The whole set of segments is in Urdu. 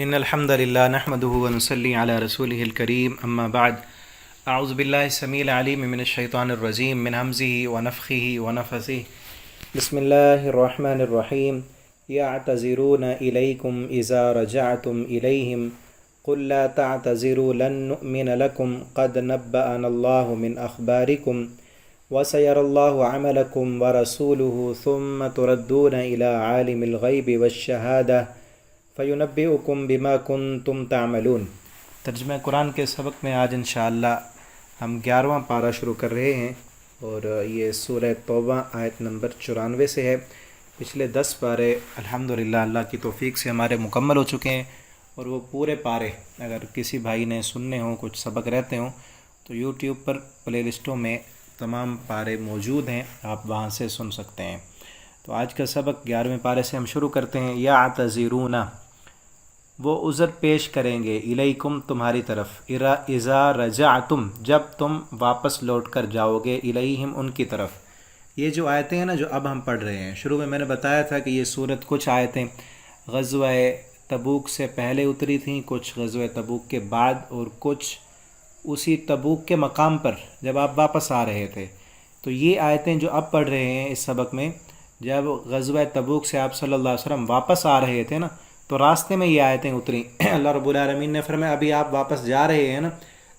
ان الحمد لله نحمده ونصلي على رسوله الكريم اما بعد اعوذ بالله السميع العليم من الشيطان الرجيم من همزه ونفخه ونفثه بسم الله الرحمن الرحيم يعتذرون اليكم اذا رجعتم اليهم قل لا تعتذروا لن نؤمن لكم قد نبأنا الله من اخباركم وسيرى الله عملكم ورسوله ثم تردون الى عالم الغيب والشهاده فَيُنَبِّئُكُم بِمَا كُنتُم تَعْمَلُونَ۔ ترجمہ قرآن کے سبق میں آج انشاءاللہ ہم 11واں پارہ شروع کر رہے ہیں اور یہ سورہ توبہ آیت نمبر 94 سے ہے۔ پچھلے 10 پارے الحمدللہ اللہ کی توفیق سے ہمارے مکمل ہو چکے ہیں، اور وہ پورے پارے اگر کسی بھائی نے سننے ہوں، کچھ سبق رہتے ہوں تو یوٹیوب پر پلے لسٹوں میں تمام پارے موجود ہیں، آپ وہاں سے سن سکتے ہیں۔ تو آج کا سبق 11ویں پارے سے ہم شروع کرتے ہیں۔ یعتذرون، وہ عذر پیش کریں گے، الیکم تمہاری طرف، اذا رجعتم جب تم واپس لوٹ کر جاؤ گے، الیہم ان کی طرف۔ یہ جو آیتیں ہیں نا جو اب ہم پڑھ رہے ہیں، شروع میں نے بتایا تھا کہ یہ سورت کچھ آیتیں غزوہ تبوک سے پہلے اتری تھیں، کچھ غزوہ تبوک کے بعد، اور کچھ اسی تبوک کے مقام پر جب آپ واپس آ رہے تھے۔ تو یہ آیتیں جو اب پڑھ رہے ہیں اس سبق میں، جب غزوہ تبوک سے آپ صلی اللہ علیہ وسلم واپس آ رہے تھے نا، تو راستے میں یہ آیتیں اتریں۔ اللہ رب العالمین نے فرمایا ابھی آپ واپس جا رہے ہیں نا،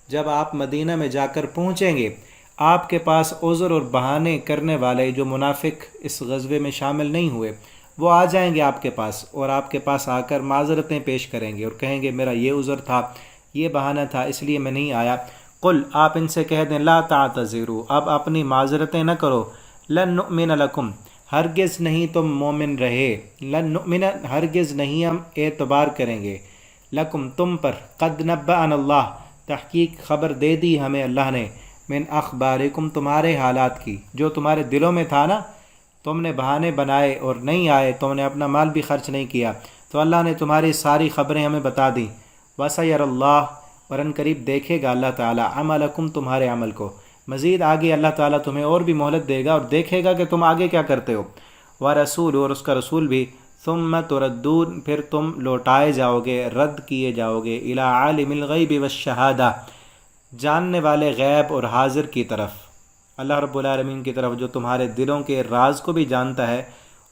جب آپ مدینہ میں جا کر پہنچیں گے، آپ کے پاس عذر اور بہانے کرنے والے جو منافق اس غزوے میں شامل نہیں ہوئے، وہ آ جائیں گے آپ کے پاس، اور آپ کے پاس آ کر معذرتیں پیش کریں گے اور کہیں گے میرا یہ عذر تھا، یہ بہانہ تھا، اس لیے میں نہیں آیا۔ قل، آپ ان سے کہہ دیں، لا تعتذروا، اب اپنی معذرتیں نہ کرو، لن نؤمن لکم، ہرگز نہیں تم مومن رہے، لن نؤمن، ہرگز نہیں ہم اعتبار کریں گے، لکم تم پر، قد نبأنا اللہ، تحقیق خبر دے دی ہمیں اللہ نے، من اخبارکم تمہارے حالات کی، جو تمہارے دلوں میں تھا نا، تم نے بہانے بنائے اور نہیں آئے، تم نے اپنا مال بھی خرچ نہیں کیا، تو اللہ نے تمہاری ساری خبریں ہمیں بتا دیں۔ وَسَيَرَ اللَّهُ، اور ان قریب دیکھے گا اللہ تعالیٰ، عملکم تمہارے عمل کو، مزید آگے اللہ تعالیٰ تمہیں اور بھی مہلت دے گا اور دیکھے گا کہ تم آگے کیا کرتے ہو۔ وَرَسُولُ، اور اس کا رسول بھی، ثُمَّ تُرَدُّونَ، پھر تم لوٹائے جاؤ گے، رد کیے جاؤ گے، إِلَىٰ عَالِمِ الْغَيْبِ وَالشَّهَادَةِ، جاننے والے غیب اور حاضر کی طرف، اللہ رب العالمین کی طرف جو تمہارے دلوں کے راز کو بھی جانتا ہے،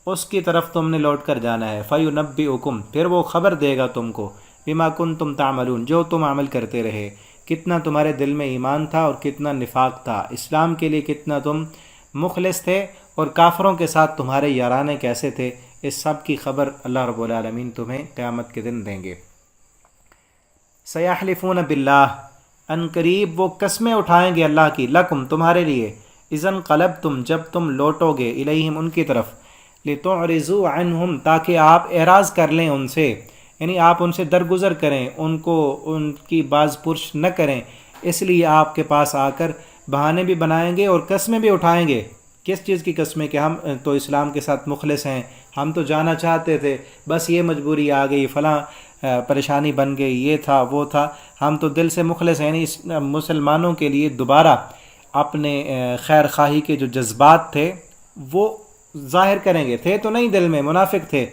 اس کی طرف تم نے لوٹ کر جانا ہے۔ فَيُنَبِّئُكُم، پھر وہ خبر دے گا تم کو، بِمَا كُنتُمْ تَعْمَلُونَ، جو تم عمل کرتے رہے، کتنا تمہارے دل میں ایمان تھا اور کتنا نفاق تھا، اسلام کے لیے کتنا تم مخلص تھے اور کافروں کے ساتھ تمہارے یارانے کیسے تھے، اس سب کی خبر اللہ رب العالمین تمہیں قیامت کے دن دیں گے۔ سیحلفون باللہ، ان قریب وہ قسمیں اٹھائیں گے اللہ کی، لکم تمہارے لیے، اذا انقلبتم جب تم لوٹو گے، الیہم ان کی طرف، لتعرضوا عنہم تاکہ آپ اعراض کر لیں ان سے، یعنی آپ ان سے درگزر کریں، ان کو ان کی باز پرس نہ کریں، اس لیے آپ کے پاس آ کر بہانے بھی بنائیں گے اور قسمیں بھی اٹھائیں گے۔ کس چیز کی قسمیں؟ کہ ہم تو اسلام کے ساتھ مخلص ہیں، ہم تو جانا چاہتے تھے، بس یہ مجبوری آ گئی، فلاں پریشانی بن گئی، یہ تھا وہ تھا، ہم تو دل سے مخلص ہیں، یعنی مسلمانوں کے لیے دوبارہ اپنے خیر خواہی کے جو جذبات تھے وہ ظاہر کریں گے، تھے تو نہیں دل میں، منافق تھے،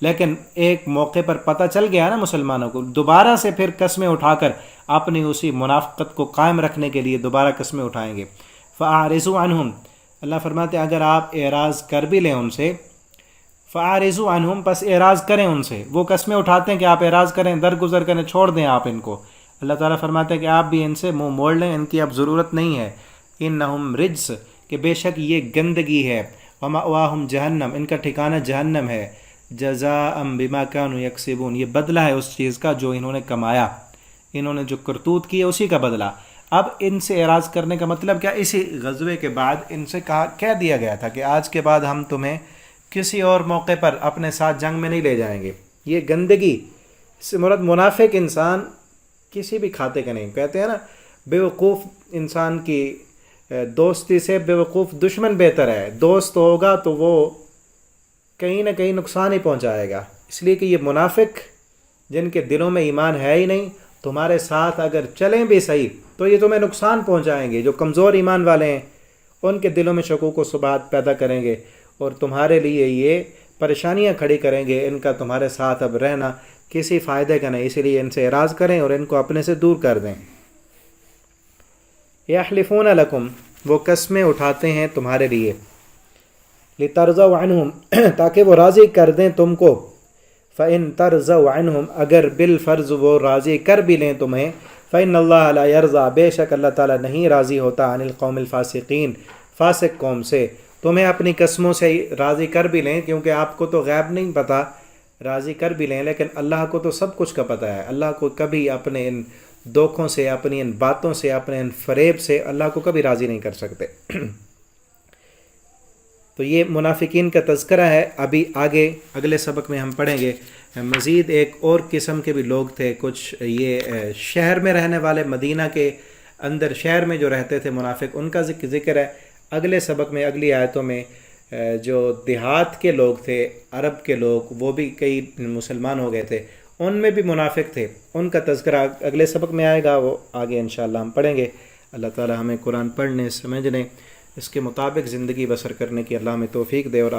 لیکن ایک موقع پر پتہ چل گیا نا مسلمانوں کو، دوبارہ سے پھر قسمیں اٹھا کر اپنی اسی منافقت کو قائم رکھنے کے لیے دوبارہ قسمیں اٹھائیں گے۔ فَأَعْرِضُوا عَنْهُمْ، اللہ فرماتے ہیں اگر آپ اعراض کر بھی لیں ان سے، فَأَعْرِضُوا عَنْهُمْ، پس اعراض کریں ان سے، وہ قسمیں اٹھاتے ہیں کہ آپ اعراض کریں، درگزر کریں، چھوڑ دیں آپ ان کو، اللہ تعالیٰ فرماتے ہیں کہ آپ بھی ان سے منہ موڑ لیں، ان کی اب ضرورت نہیں ہے۔ إِنَّهُمْ رِجْسٌ، کہ بے شک یہ گندگی ہے، وَمَأْوَاهُمْ جہنم، ان کا ٹھکانہ جہنم ہے، جزاء بما كانوا يكسبون، یہ بدلہ ہے اس چیز کا جو انہوں نے کمایا، انہوں نے جو کرتوت کی ہے اسی کا بدلہ۔ اب ان سے اعراض کرنے کا مطلب کیا؟ اسی غزوے کے بعد ان سے کہہ دیا گیا تھا کہ آج کے بعد ہم تمہیں کسی اور موقع پر اپنے ساتھ جنگ میں نہیں لے جائیں گے۔ یہ گندگی، اس سے مراد منافق انسان کسی بھی کھاتے کا نہیں، کہتے ہیں نا بیوقوف انسان کی دوستی سے بیوقوف دشمن بہتر ہے، دوست ہوگا تو وہ کہیں نہ کہیں نقصان ہی پہنچائے گا، اس لیے کہ یہ منافق جن کے دلوں میں ایمان ہے ہی نہیں، تمہارے ساتھ اگر چلیں بھی صحیح تو یہ تمہیں نقصان پہنچائیں گے۔ جو کمزور ایمان والے ہیں ان کے دلوں میں شکوک و شبہات پیدا کریں گے اور تمہارے لیے یہ پریشانیاں کھڑی کریں گے، ان کا تمہارے ساتھ اب رہنا کسی فائدے کا نہیں، اسی لیے ان سے اعراض کریں اور ان کو اپنے سے دور کر دیں۔ یحلفون لکم، وہ قسمیں اٹھاتے ہیں تمہارے لیے، لترضوا عنہم، تاکہ وہ راضی کر دیں تم کو، فإن ترضوا عنہم، اگر بالفرض وہ راضی کر بھی لیں تمہیں، فإن اللہ لا یرضى، بے شک اللہ تعالیٰ نہیں راضی ہوتا، عن القوم الفاسقین، فاسق قوم سے۔ تمہیں اپنی قسموں سے راضی کر بھی لیں، کیونکہ آپ کو تو غیب نہیں پتہ، راضی کر بھی لیں، لیکن اللہ کو تو سب کچھ کا پتہ ہے۔ اللہ کو کبھی اپنے ان دھوکوں سے، اپنی ان باتوں سے، اپنے ان فریب سے اللہ کو کبھی راضی نہیں کر سکتے۔ تو یہ منافقین کا تذکرہ ہے۔ ابھی آگے اگلے سبق میں ہم پڑھیں گے مزید ایک اور قسم کے بھی لوگ تھے، کچھ یہ شہر میں رہنے والے، مدینہ کے اندر شہر میں جو رہتے تھے منافق، ان کا ذکر ہے اگلے سبق میں، اگلی آیتوں میں۔ جو دیہات کے لوگ تھے، عرب کے لوگ، وہ بھی کئی مسلمان ہو گئے تھے، ان میں بھی منافق تھے، ان کا تذکرہ اگلے سبق میں آئے گا، وہ آگے انشاءاللہ ہم پڑھیں گے۔ اللہ تعالی ہمیں قرآن پڑھنے، سمجھنے، اس کے مطابق زندگی بسر کرنے کی اللہ ہمیں توفیق دے، اور